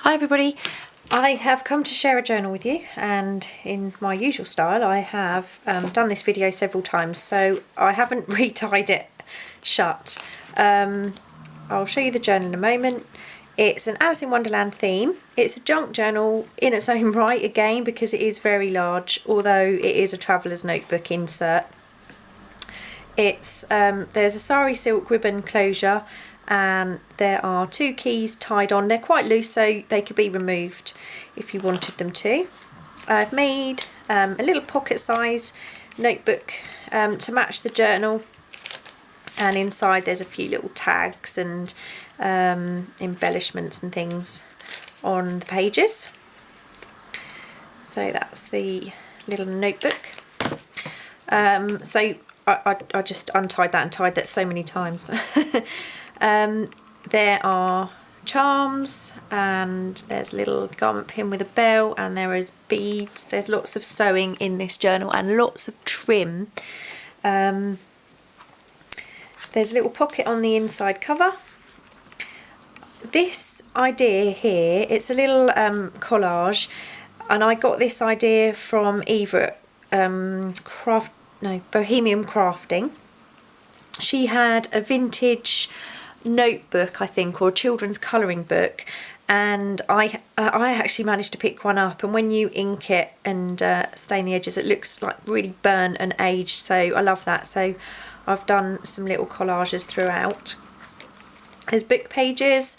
Hi everybody, I have come to share a journal with you, and in my usual style I have done this video several times, so I haven't retied it shut. I'll show you the journal in a moment. It's an Alice in Wonderland theme. It's a junk journal in its own right again because it is very large, although it is a traveller's notebook insert. It's there's a sari silk ribbon closure, and there are two keys tied on. They're quite loose, so they could be removed if you wanted them to. I've made a little pocket size notebook to match the journal, and inside there's a few little tags and embellishments and things on the pages. So that's the little notebook. So I just untied that and tied that so many times. There are charms, and there's a little garment pin with a bell, and there is beads. There's lots of sewing in this journal and lots of trim. There's a little pocket on the inside cover. This idea here, it's a little collage, and I got this idea from Eva Bohemian Crafting. She had a vintage notebook, I think, or a children's colouring book, and I actually managed to pick one up, and when you ink it and stain the edges, it looks like really burnt and aged, so I love that. So I've done some little collages throughout. There's book pages,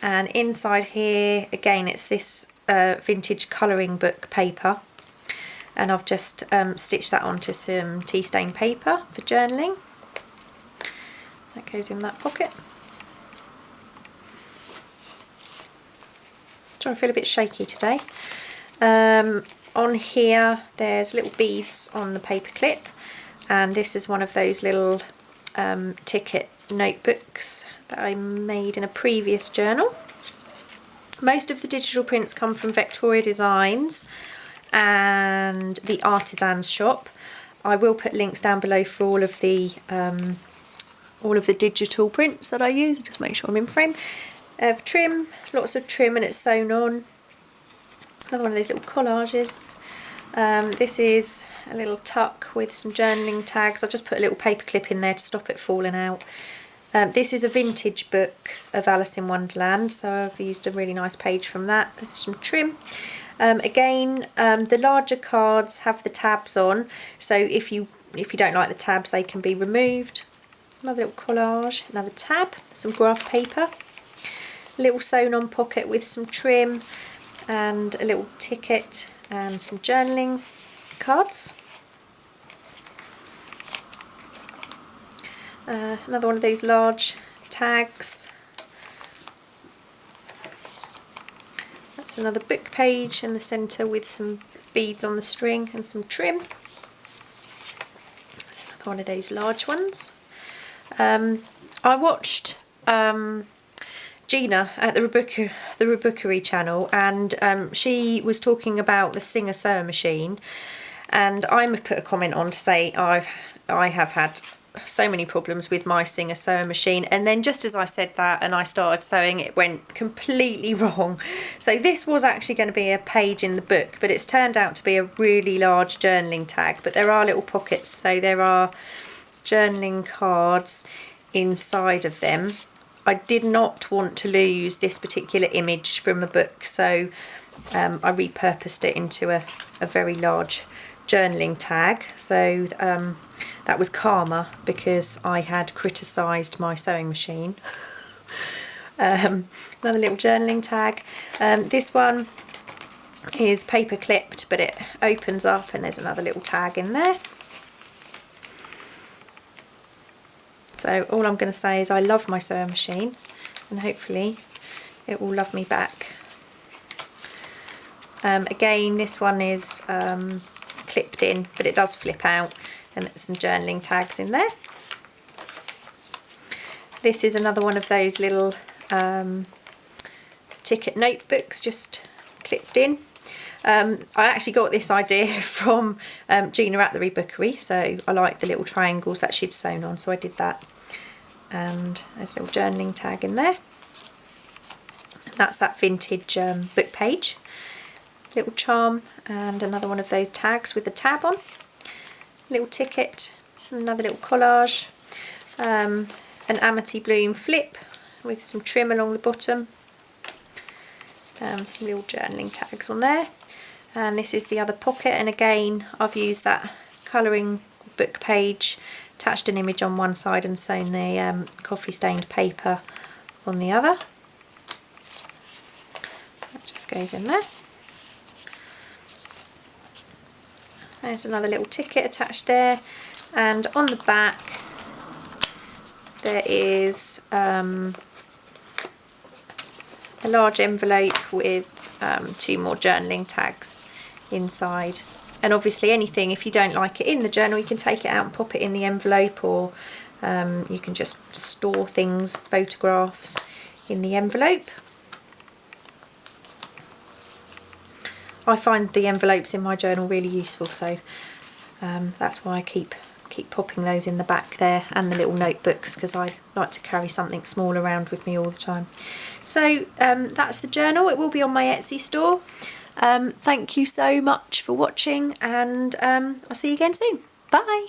and inside here again it's this vintage colouring book paper, and I've just stitched that onto some tea stain paper for journaling. That goes in that pocket. So I feel a bit shaky today. On here there's little beads on the paper clip, and this is one of those little ticket notebooks that I made in a previous journal. Most of the digital prints come from VectoriaDesigns and TheArtisansShoppe. I will put links down below for all of the digital prints that I use. Just make sure I'm in frame. Trim, lots of trim, and it's sewn on. Another one of those little collages. This is a little tuck with some journaling tags. I've just put a little paper clip in there to stop it falling out. This is a vintage book of Alice in Wonderland, so I've used a really nice page from that. There's some trim. Again, the larger cards have the tabs on, so if you don't like the tabs, they can be removed. Another little collage, another tab, some graph paper, a little sewn on pocket with some trim, and a little ticket and some journaling cards. Another one of these large tags. That's another book page in the centre with some beads on the string and some trim. That's another one of those large ones. I watched Gina at the Rebookery channel, and she was talking about the Singer sewing machine, and I put a comment on to say I have had so many problems with my Singer sewing machine, and then just as I said that and I started sewing, it went completely wrong. So this was actually going to be a page in the book, but it's turned out to be a really large journaling tag. But there are little pockets, so there are journaling cards inside of them. I did not want to lose this particular image from a book, so I repurposed it into a very large journaling tag. So that was karma, because I had criticised my sewing machine. Another little journaling tag. This one is paper clipped, but it opens up, and there's another little tag in there. So all I'm going to say is I love my sewing machine, and hopefully it will love me back. Again, this one is clipped in, but it does flip out, and there's some journaling tags in there. This is another one of those little ticket notebooks, just clipped in. I actually got this idea from Gina at the Rebookery, so I like the little triangles that she'd sewn on, so I did that. And there's a little journaling tag in there. That's that vintage book page. Little charm and another one of those tags with the tab on. Little ticket, another little collage, an Amity Bloom flip with some trim along the bottom, some little journaling tags on there. And this is the other pocket, and again I've used that colouring book page, attached an image on one side and sewn the coffee stained paper on the other. That just goes in there. There's another little ticket attached there, and on the back there is a large envelope with 2 more journaling tags inside. And obviously anything, if you don't like it in the journal, you can take it out and pop it in the envelope, or you can just store things, photographs, in the envelope. I find the envelopes in my journal really useful, so that's why I keep popping those in the back there, and the little notebooks, because I like to carry something small around with me all the time. So that's the journal. It will be on my Etsy store. Thank you so much for watching, and I'll see you again soon. Bye!